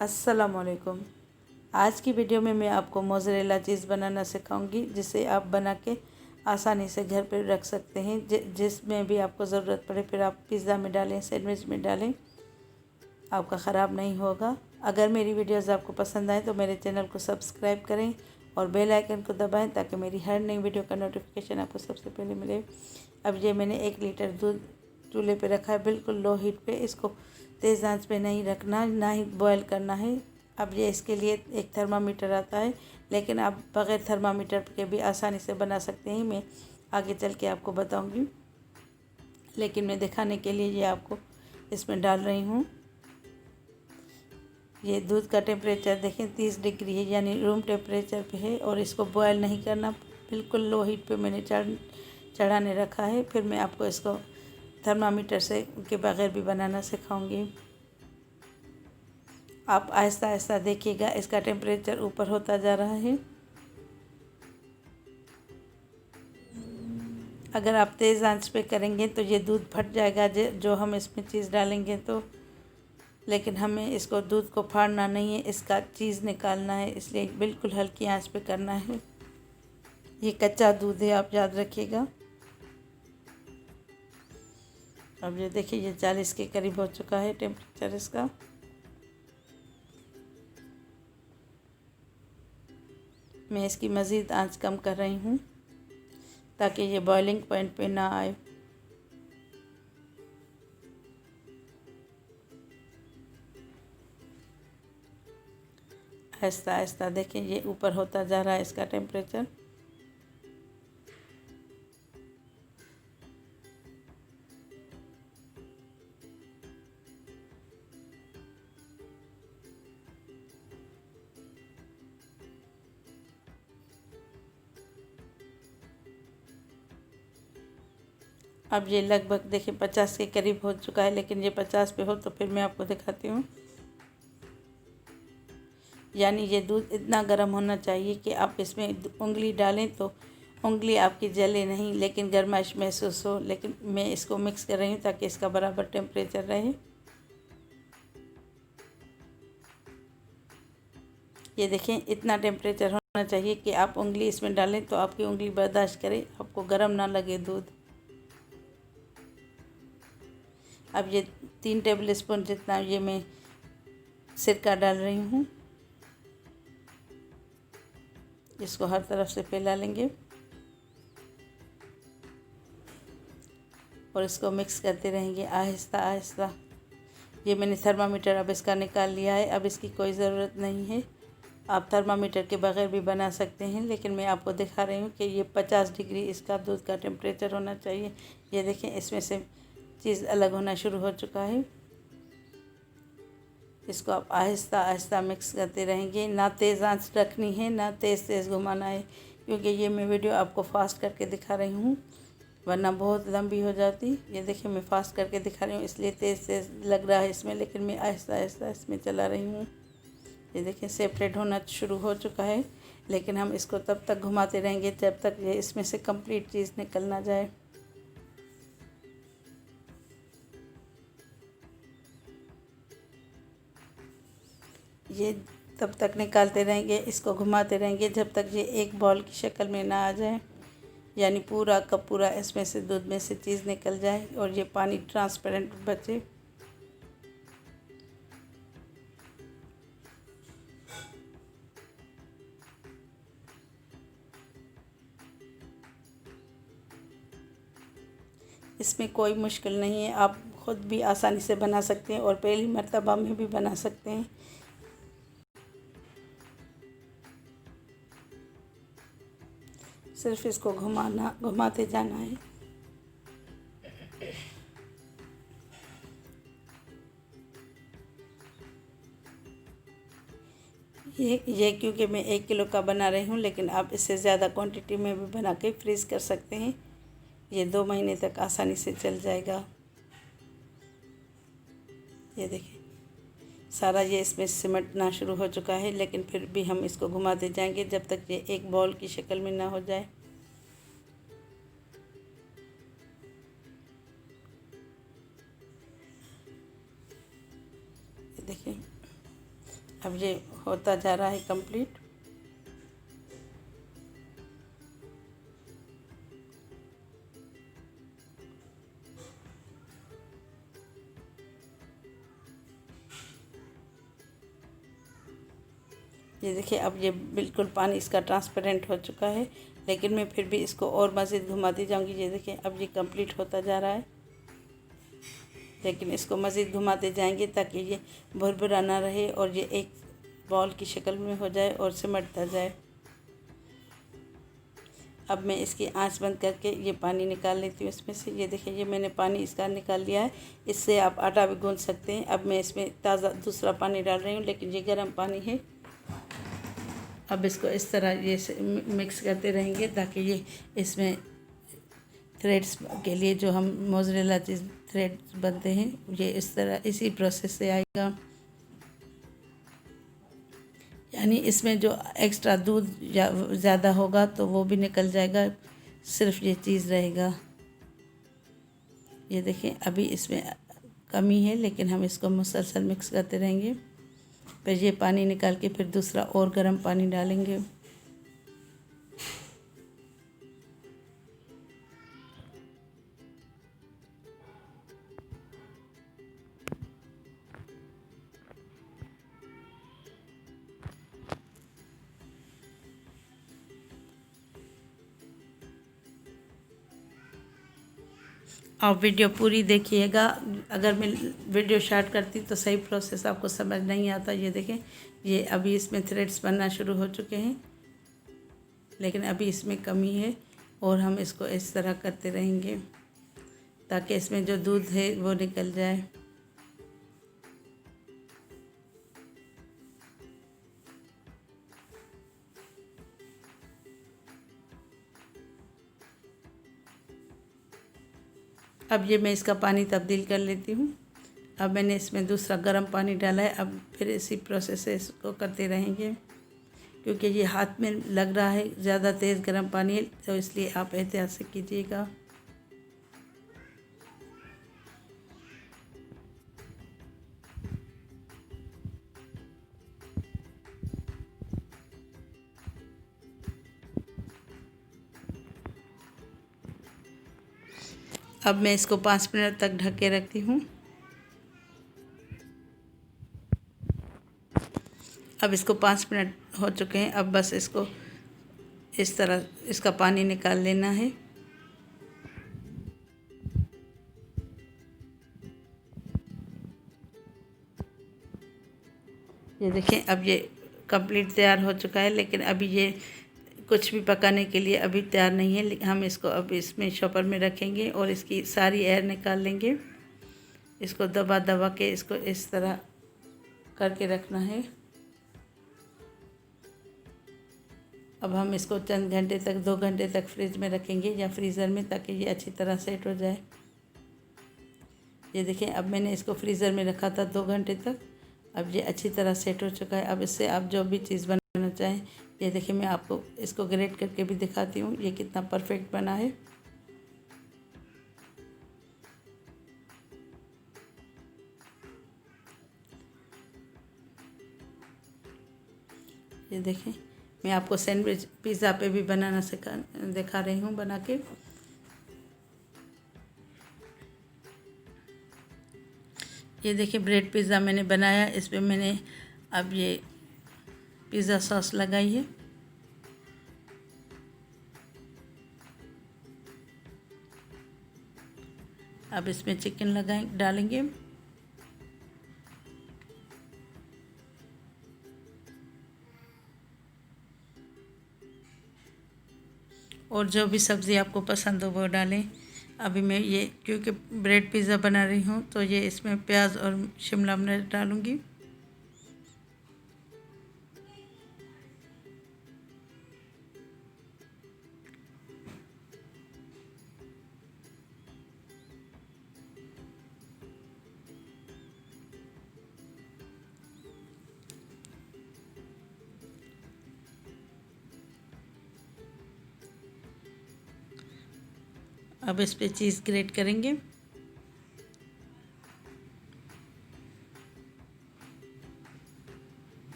अस्सलामुअलैकुम। आज की वीडियो में मैं आपको मोज़रेला चीज़ बनाना सिखाऊंगी, जिसे आप बना के आसानी से घर पर रख सकते हैं। जिसमें भी आपको ज़रूरत पड़े फिर आप पिज़्ज़ा में डालें, सैंडविच में डालें, आपका ख़राब नहीं होगा। अगर मेरी वीडियोज़ आपको पसंद आए तो मेरे चैनल को सब्सक्राइब करें और बेल आइकन को दबाएं ताकि मेरी हर नई वीडियो का नोटिफिकेशन आपको सबसे पहले मिले। अब ये मैंने 1 लीटर दूध चूल्हे पे रखा है, बिल्कुल लो हीट पे। इसको तेज़ आंच पे नहीं रखना, ना ही बॉयल करना है। अब ये इसके लिए एक थर्मामीटर आता है, लेकिन आप बग़ैर थर्मामीटर के भी आसानी से बना सकते हैं। मैं आगे चल के आपको बताऊंगी, लेकिन मैं दिखाने के लिए ये आपको इसमें डाल रही हूँ। ये दूध का टेम्परेचर देखें 30 डिग्री है, यानी रूम टेम्परेचर पे है। और इसको बॉयल नहीं करना, बिल्कुल लो हीट पे मैंने चढ़ाने रखा है। फिर मैं आपको इसको थर्मामीटर से के बगैर भी बनाना सिखाऊंगी। आप आहिस्ता आहिस्ता देखिएगा, इसका टेम्परेचर ऊपर होता जा रहा है। अगर आप तेज़ आंच पे करेंगे तो ये दूध फट जाएगा, जो हम इसमें चीज़ डालेंगे तो। लेकिन हमें इसको दूध को फाड़ना नहीं है, इसका चीज़ निकालना है, इसलिए बिल्कुल हल्की आंच पे करना है। ये कच्चा दूध है, आप याद रखिएगा। अब ये देखिए, ये 40 के करीब हो चुका है टेम्परेचर इसका। मैं इसकी मज़ीद आंच कम कर रही हूँ ताकि ये बॉइलिंग पॉइंट पे ना आए। आहिस्ता आहिस्ता देखें, ये ऊपर होता जा रहा है इसका टेम्परेचर। अब ये लगभग देखिए 50 के करीब हो चुका है, लेकिन ये 50 पे हो तो फिर मैं आपको दिखाती हूँ। यानी ये दूध इतना गर्म होना चाहिए कि आप इसमें उंगली डालें तो उंगली आपकी जले नहीं, लेकिन गर्माइश महसूस हो। लेकिन मैं इसको मिक्स कर रही हूँ ताकि इसका बराबर टेम्परेचर रहे। ये देखें, इतना टेम्परेचर होना चाहिए कि आप उंगली इसमें डालें तो आपकी उंगली बर्दाश्त करे, आपको गर्म ना लगे दूध। अब ये 3 टेबल स्पून जितना ये मैं सिरका डाल रही हूँ। इसको हर तरफ से फैला लेंगे और इसको मिक्स करते रहेंगे आहिस्ता आहिस्ता। ये मैंने थर्मामीटर अब इसका निकाल लिया है, अब इसकी कोई ज़रूरत नहीं है। आप थर्मामीटर के बगैर भी बना सकते हैं, लेकिन मैं आपको दिखा रही हूँ कि ये 50 डिग्री इसका दूध का टेम्परेचर होना चाहिए। ये देखें, इसमें से चीज़ अलग होना शुरू हो चुका है। इसको आप आहिस्ता आहिस्ता मिक्स करते रहेंगे। ना तेज़ आंच रखनी है, ना तेज़ तेज़ घुमाना है, क्योंकि ये मैं वीडियो आपको फास्ट करके दिखा रही हूँ, वरना बहुत लंबी हो जाती। ये देखिए, मैं फास्ट करके दिखा रही हूँ, इसलिए तेज़ तेज़ लग रहा है इसमें, लेकिन मैं आहिस्ता आहिस्ता इसमें चला रही हूँ। ये देखिए, सेपरेट होना शुरू हो चुका है, लेकिन हम इसको तब तक घुमाते रहेंगे जब तक ये इसमें से कंप्लीट चीज़ निकल ना जाए। ये तब तक निकालते रहेंगे, इसको घुमाते रहेंगे जब तक ये एक बॉल की शक्ल में ना आ जाए, यानी पूरा का पूरा इसमें से दूध में से चीज़ निकल जाए और ये पानी ट्रांसपेरेंट बचे। इसमें कोई मुश्किल नहीं है, आप ख़ुद भी आसानी से बना सकते हैं और पहली मर्तबा में भी बना सकते हैं। सिर्फ इसको घुमाते जाना है। ये क्योंकि मैं 1 किलो का बना रही हूँ, लेकिन आप इससे ज़्यादा क्वांटिटी में भी बना के फ्रीज़ कर सकते हैं। ये 2 महीने तक आसानी से चल जाएगा। ये देखिए, सारा ये इसमें सिमटना शुरू हो चुका है, लेकिन फिर भी हम इसको घुमाते जाएंगे जब तक ये एक बॉल की शक्ल में ना हो जाए। ये देखिए, अब ये होता जा रहा है कंप्लीट। ये देखिए अब ये बिल्कुल पानी इसका ट्रांसपेरेंट हो चुका है, लेकिन मैं फिर भी इसको और मज़ीद घुमाती जाऊंगी। ये देखिए अब ये कंप्लीट होता जा रहा है, लेकिन इसको मज़ीद घुमाते जाएंगे ताकि ये भुरभुरा ना रहे और ये एक बॉल की शक्ल में हो जाए और सिमटता जाए। अब मैं इसकी आंच बंद करके ये पानी निकाल लेती हूँ इसमें से। ये देखिए ये मैंने पानी इसका निकाल लिया है। इससे आप आटा भी गूंथ सकते हैं। अब मैं इसमें ताज़ा दूसरा पानी डाल रही हूँ, लेकिन ये गर्म पानी है। अब इसको इस तरह ये मिक्स करते रहेंगे ताकि ये इसमें थ्रेड्स के लिए जो हम मोज़रेला चीज़ थ्रेड्स बनते हैं ये इस तरह इसी प्रोसेस से आएगा। यानी इसमें जो एक्स्ट्रा दूध या ज़्यादा होगा तो वो भी निकल जाएगा, सिर्फ ये चीज़ रहेगा। ये देखें अभी इसमें कमी है, लेकिन हम इसको मुसलसल मिक्स करते रहेंगे। फिर ये पानी निकाल के फिर दूसरा और गर्म पानी डालेंगे। आप वीडियो पूरी देखिएगा। अगर मैं वीडियो स्टार्ट करती तो सही प्रोसेस आपको समझ नहीं आता। ये देखें ये अभी इसमें थ्रेड्स बनना शुरू हो चुके हैं, लेकिन अभी इसमें कमी है और हम इसको इस तरह करते रहेंगे ताकि इसमें जो दूध है वो निकल जाए। अब ये मैं इसका पानी तब्दील कर लेती हूँ। अब मैंने इसमें दूसरा गर्म पानी डाला है। अब फिर इसी प्रोसेस से इसको करते रहेंगे, क्योंकि ये हाथ में लग रहा है ज़्यादा तेज़ गर्म पानी है, तो इसलिए आप एहतियात से कीजिएगा। अब मैं इसको 5 मिनट तक ढक के रखती हूँ। अब इसको 5 मिनट हो चुके हैं। अब बस इसको इस तरह इसका पानी निकाल लेना है। ये देखें अब ये कंप्लीट तैयार हो चुका है, लेकिन अभी ये कुछ भी पकाने के लिए अभी तैयार नहीं है। हम इसको अब इसमें शॉपर में रखेंगे और इसकी सारी एयर निकाल लेंगे। इसको दबा दबा के इसको इस तरह करके रखना है। अब हम इसको चंद घंटे तक 2 घंटे तक फ्रिज में रखेंगे या फ्रीज़र में, ताकि ये अच्छी तरह सेट हो जाए। ये देखें अब मैंने इसको फ्रीज़र में रखा था 2 घंटे तक। अब ये अच्छी तरह सेट हो चुका है। अब इससे आप जो भी चीज़ बनाना चाहें, ये देखिए मैं आपको इसको ग्रेट करके भी दिखाती हूँ ये कितना परफेक्ट बना है। ये देखें मैं आपको सैंडविच पिज़्ज़ा पे भी बनाना दिखा रही हूँ बना के। ये देखिए ब्रेड पिज़्ज़ा मैंने बनाया। इस पर मैंने अब ये पिज़्ज़ा सॉस लगाई है। अब इसमें चिकन डालेंगे। और जो भी सब्ज़ी आपको पसंद हो वो डालें। अभी मैं ये क्योंकि ब्रेड पिज़्ज़ा बना रही हूँ तो ये इसमें प्याज और शिमला मिर्च डालूँगी। अब इस पे चीज़ ग्रेट करेंगे।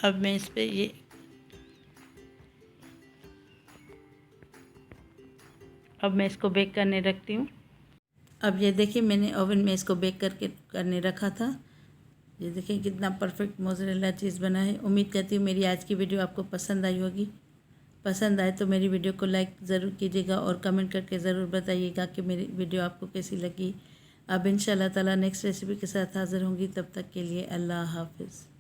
अब मैं इस पे ये अब मैं इसको बेक करने रखती हूँ। अब ये देखिए मैंने ओवन में इसको बेक करने रखा था। ये देखिए कितना परफेक्ट मोज़रेला चीज़ बना है। उम्मीद करती हूँ मेरी आज की वीडियो आपको पसंद आई होगी। पसंद आए तो मेरी वीडियो को लाइक ज़रूर कीजिएगा और कमेंट करके ज़रूर बताइएगा कि मेरी वीडियो आपको कैसी लगी। अब इंशाल्लाह ताला नेक्स्ट रेसिपी के साथ हाज़िर होंगी। तब तक के लिए अल्लाह हाफ़िज़।